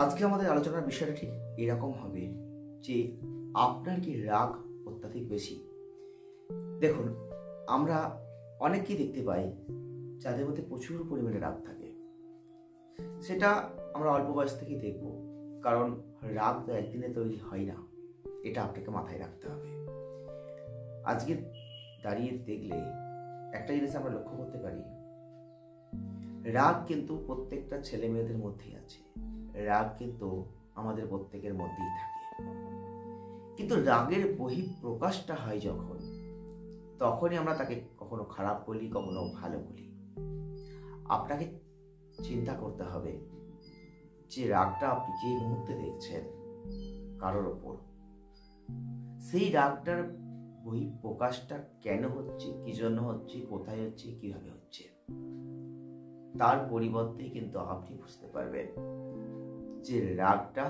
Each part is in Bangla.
আজকে আমাদের আলোচনার বিষয়টা ঠিক এরকম হবে যে আপনার কি রাগ অত্যাধিক বেশি। দেখুন, আমরা অনেককেই দেখতে পাই যাদের মধ্যে প্রচুর পরিমাণে রাগ থাকে। সেটা আমরা অল্প বয়স থেকেই দেখব, কারণ রাগ তো একদিনে তৈরি হয় না, এটা আপনাকে মাথায় রাখতে হবে। আজকে দাঁড়িয়ে দেখলে একটা জিনিস আমরা লক্ষ্য করতে পারি, রাগ কিন্তু প্রত্যেকটা ছেলে মেয়েদের মধ্যেই আছে। রাগ কিন্তু আমাদের প্রত্যেকের মধ্যেই থাকে, কিন্তু রাগের বহিঃপ্রকাশটা হয় যখন, তখনই আমরা তাকে কখনো খারাপ বলি, কখনো ভালো বলি। আপনাকে চিন্তা করতে হবে যে রাগটা আপনি যে মুহূর্তে দেখছেন কারোর ওপর, সেই রাগটার বহিঃপ্রকাশটা কেন হচ্ছে, কি জন্য হচ্ছে, কোথায় হচ্ছে, কিভাবে হচ্ছে। তার পরিবর্তে কিন্তু আপনি বুঝতে পারবেন যে রাগটা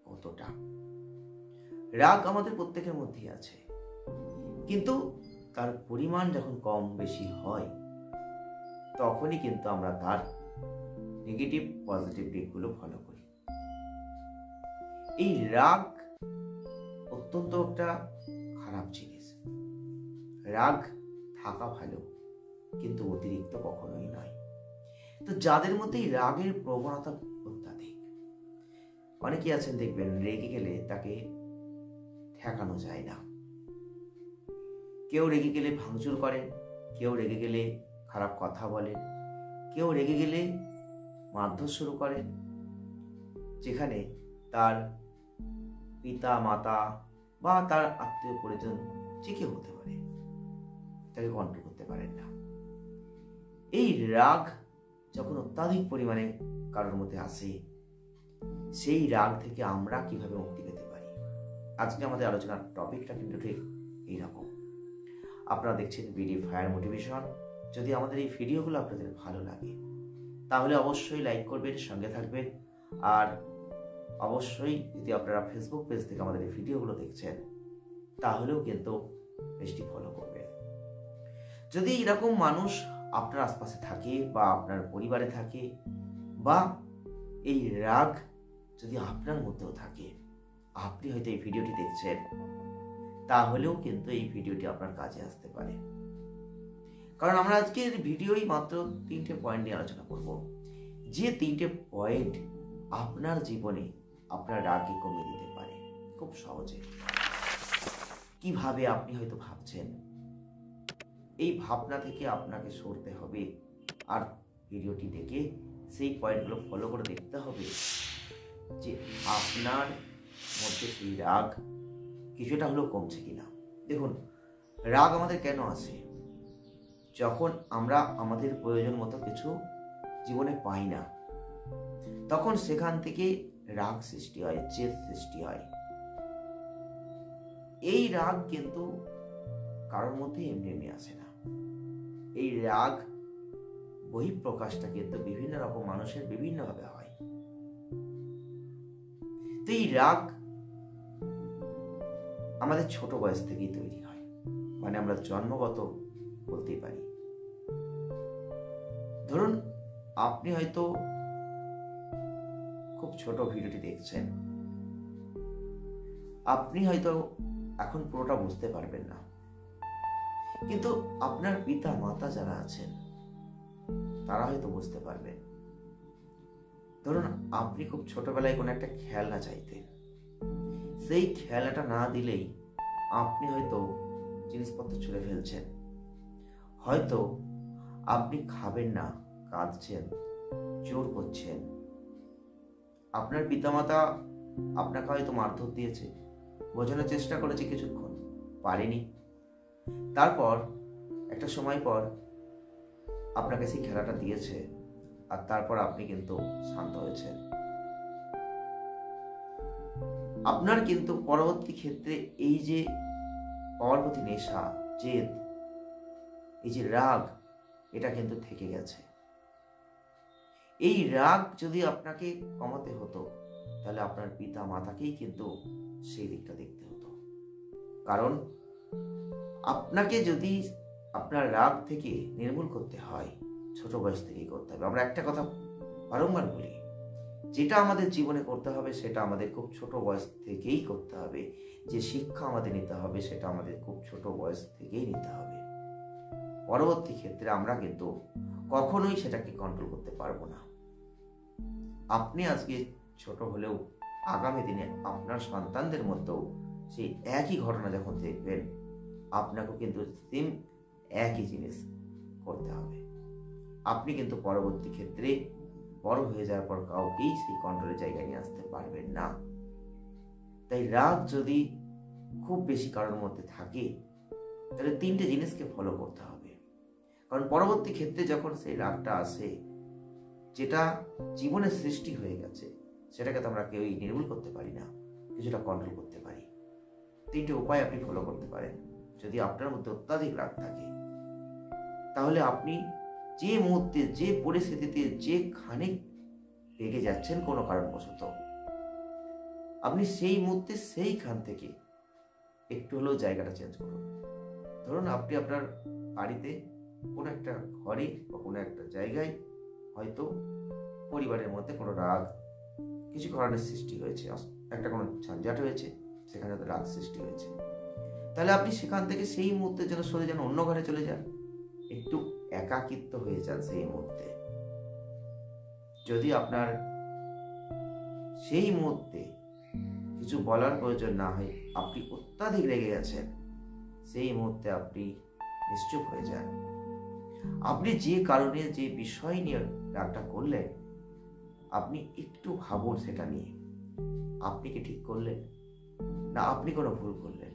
কতটা। রাগ আমাদের প্রত্যেকের মধ্যেই আছে, কিন্তু তার পরিমাণ যখন কম বেশি হয়, তখনই কিন্তু আমরা তার নেগেটিভ পজিটিভ দিকগুলো ফলো করি। এই রাগ অত্যন্ত একটা খারাপ জিনিস। রাগ থাকা ভালো, কিন্তু অতিরিক্ত কখনোই নয়। তো যাদের মধ্যে এই রাগের প্রবণতা অত্যাধিক, অনেকেই আছেন দেখবেন রেগে গেলে তাকে ঠেকানো যায় না। কেউ রেগে গেলে ভাঙচুর করেন, কেউ রেগে গেলে খারাপ কথা বলেন, কেউ রেগে গেলে মারধর শুরু করেন, যেখানে তার পিতা মাতা বা তার আত্মীয় পরিজন যে কেউ হতে পারে, তাকে কন্ট্রোল করতে পারেন না। এই রাগ যখন অত্যাধিক পরিমাণে কারোর মধ্যে আসে, সেই রাগ থেকে আমরা কিভাবে মুক্তি পেতে পারি, আজকে আমাদের আলোচনার টপিকটা কিন্তু ঠিক এইরকম। আপনারা দেখছেন বিডি ফায়ার মোটিভেশন। যদি আমাদের এই ভিডিওগুলো আপনাদের ভালো লাগে, তাহলে অবশ্যই লাইক করবেন, সঙ্গে থাকবেন। আর অবশ্যই যদি আপনারা ফেসবুক পেজ থেকে আমাদের এই ভিডিওগুলো দেখছেন, তাহলেও কিন্তু পেজটি ফলো করবেন। যদি এরকম মানুষ আপনার আশপাশে থাকে বা আপনার পরিবারে থাকে, বা এই রাগ যদি আপনার মধ্যেও থাকে, আপনি হয়তো এই ভিডিওটি দেখছেন, তাহলেও কিন্তু এই ভিডিওটি আপনার কাজে আসতে পারে। কারণ আমরা আজকের ভিডিওই মাত্র 3টে পয়েন্ট নিয়ে আলোচনা করব, যে 3টে পয়েন্ট আপনার জীবনে আপনার রাগকে কমিয়ে দিতে পারে খুব সহজে। কিভাবে আপনি হয়তো ভাবছেন, এই ভাবনা থেকে আপনাকে সরতে হবে, আর ভিডিওটি দেখে সেই পয়েন্টগুলো ফলো করে দেখতে হবে যে আপনার মধ্যে সেই রাগ কিছুটা হলেও কমছে কিনা। দেখুন, রাগ আমাদের কেন আসে? যখন আমরা আমাদের প্রয়োজন মতো কিছু জীবনে পাই না, তখন সেখান থেকে রাগ সৃষ্টি হয়, জেদ সৃষ্টি হয়। এই রাগ কিন্তু কারোর মধ্যে এমনি এমনি আসে না। এই রাগ বহিঃপ্রকাশটা কিন্তু বিভিন্ন রকম মানুষের বিভিন্নভাবে হয়। তো এই রাগ আমাদের ছোট বয়স থেকেই তৈরি হয়, মানে আমরা জন্মগত বলতেই পারি। ধরুন, আপনি হয়তো খুব ছোট ভিডিওটি দেখছেন, আপনি হয়তো এখন পুরোটা বুঝতে পারবেন না, কিন্তু আপনার পিতা মাতা যারা আছেন তারা হয়তো বুঝতে পারবেন। ধরুন, আপনি খুব ছোটবেলায় কোনো একটা খেলনা চাইতেন, সেই খেলনাটা না দিলেই আপনি হয়তো জিনিসপত্র ছুঁড়ে ফেলছেন, হয়তো আপনি খাবেন না, কাঁদছেন, জোর করছেন। আপনার পিতামাতা আপনাকে হয়তো মারধর দিয়েছে, বোঝানোর চেষ্টা করেছে কিছুক্ষণ, পারেনি। তারপর একটা সময় পর আপনাকে সেই খেলাটা দিয়েছে, আর তারপর আপনি কিন্তু শান্ত হয়েছেন। আপনার কিন্তু পরবর্তী ক্ষেত্রে এই যে পাওয়ার প্রতি নেশা, জেদ, এই যে রাগ, এটা কিন্তু থেকে গেছে। এই রাগ যদি আপনাকে কমাতে হতো, তাহলে আপনার পিতা মাতাকেই কিন্তু সেই দিকটা দেখতে হতো। কারণ আপনাকে যদি আপনার রাগ থেকে নির্মূল করতে হয়, ছোট বয়স থেকেই করতে হবে। আমরা একটা কথা বারংবার বলি যেটা আমাদের জীবনে করতে হবে সেটা আমাদের খুব ছোট বয়স থেকেই করতে হবে। যে শিক্ষা আমাদের নিতে হবে সেটা আমাদের খুব ছোট বয়স থেকেই নিতে হবে। পরবর্তী ক্ষেত্রে আমরা কিন্তু কখনোই সেটাকে কন্ট্রোল করতে পারবো না। আপনি আজকে ছোট হলেও আগামী দিনে আপনার সন্তানদের মধ্যেও সেই একই ঘটনা যখন দেখবেন, আপনাকেও কিন্তু সেম একই জিনিস করতে হবে। আপনি কিন্তু পরবর্তী ক্ষেত্রে বড় হয়ে যাওয়ার পর কাউকেই সেই কন্ট্রোলের জায়গায় নিয়ে আসতে পারবেন না। তাই রাগ যদি খুব বেশি কারোর মধ্যে থাকে, তাহলে 3টে জিনিসকে ফলো করতে হবে। কারণ পরবর্তী ক্ষেত্রে যখন সেই রাগটা আসে, যেটা জীবনের সৃষ্টি হয়ে গেছে, সেটাকে তো আমরা কেউই নির্মূল করতে পারি না, কিছুটা কন্ট্রোল করতে পারি। 3টে উপায় আপনি ফলো করতে পারেন। যদি আপনার মধ্যে অত্যাধিক রাগ থাকে, তাহলে আপনি যে মুহূর্তে, যে পরিস্থিতিতে, যেখানে রেগে যাচ্ছেন কোনো কারণবশত, আপনি সেই মুহূর্তে সেইখান থেকে একটু হলেও জায়গাটা চেঞ্জ করুন। ধরুন আপনি আপনার বাড়িতে কোনো একটা ঘরে বা কোনো একটা জায়গায় হয়তো পরিবারের মধ্যে কোনো রাগ, কিছু কারণের সৃষ্টি হয়েছে, একটা কোনো ঝঞ্ঝাট হয়েছে, সেখানে তো রাগ সৃষ্টি হয়েছে। তাহলে আপনি সেখান থেকে সেই মুহূর্তের জন্য সরে যান, অন্য ঘরে চলে যান, একটু একাকিত্ব হয়ে যান সেই মুহূর্তে। যদি আপনার সেই মুহূর্তে কিছু বলার প্রয়োজন না হয়, আপনি অত্যাধিক রেগে গেছেন, সেই মুহূর্তে আপনি নিশ্চুপ হয়ে যান। আপনি যে কারণে, যে বিষয় নিয়ে রাগটা করলেন, আপনি একটু ভাবুন সেটা নিয়ে। আপনি কি ঠিক করলেন, না আপনি কোনো ভুল করলেন?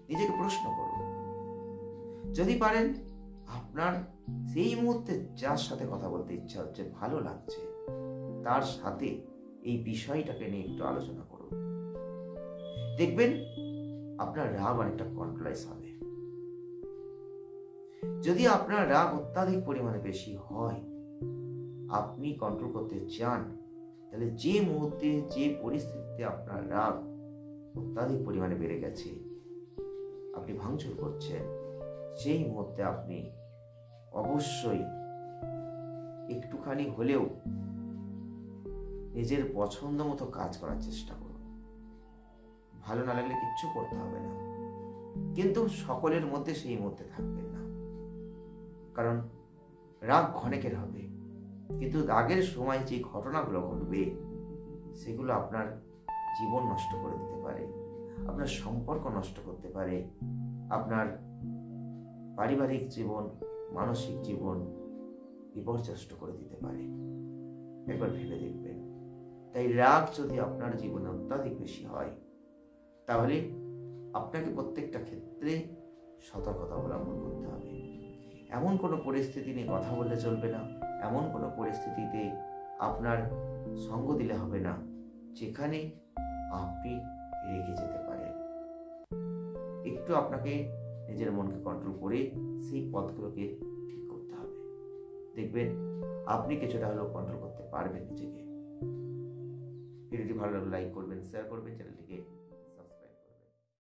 নিজেকে প্রশ্ন করুন। যদি পারেন, আপনার সেই মুহূর্তে যার সাথে কথা বলতে ইচ্ছা হচ্ছে, ভালো লাগছে, তার সাথে এই বিষয়টাকে নিয়ে একটু আলোচনা করুন। দেখবেন আপনার রাগ অনেকটা কন্ট্রোলাইজ হবে। যদি আপনার রাগ অত্যাধিক পরিমাণে বেশি হয়, আপনি কন্ট্রোল করতে চান, তাহলে যে মুহূর্তে, যে পরিস্থিতিতে আপনার রাগ অত্যাধিক পরিমাণে বেড়ে গেছে, আপনি ভাঙচুর করছেন, সেই মুহূর্তে আপনি অবশ্যই একটুখানি হলেও নিজের পছন্দ মতো কাজ করার চেষ্টা করুন। ভালো না লাগলে কিচ্ছু করতে হবে না, কিন্তু সকলের মধ্যে সেই মুহূর্তে থাকবেন না। কারণ রাগ ক্ষণিকের হবে, কিন্তু রাগের সময় যে ঘটনাগুলো ঘটবে, সেগুলো আপনার জীবন নষ্ট করে দিতে পারে, আপনার সম্পর্ক নষ্ট করতে পারে, আপনার পারিবারিক জীবন, মানসিক জীবন বিপর্যস্ত করে দিতে পারে। একবার ভেবে দেখবেন। তাই রাগ যদি আপনার জীবনে অত্যাধিক বেশি হয়, তাহলে আপনাকে প্রত্যেকটা ক্ষেত্রে সতর্কতা অবলম্বন করতে হবে। এমন কোনো পরিস্থিতি নিয়ে কথা বললে চলবে না, এমন কোনো পরিস্থিতিতে আপনার সঙ্গ দিলে হবে না যেখানে আপনি রেগে যেতে পারেন। একটু আপনাকে নিজের মনকে কন্ট্রোল করে সেই পথগুলোকে ঠিক করতে হবে। দেখবেন আপনি কিছুটা হলেও কন্ট্রোল করতে পারবেন নিজেকে। ভিডিওটি ভালো লাগলে লাইক করবেন, শেয়ার করবেন, চ্যানেলটিকে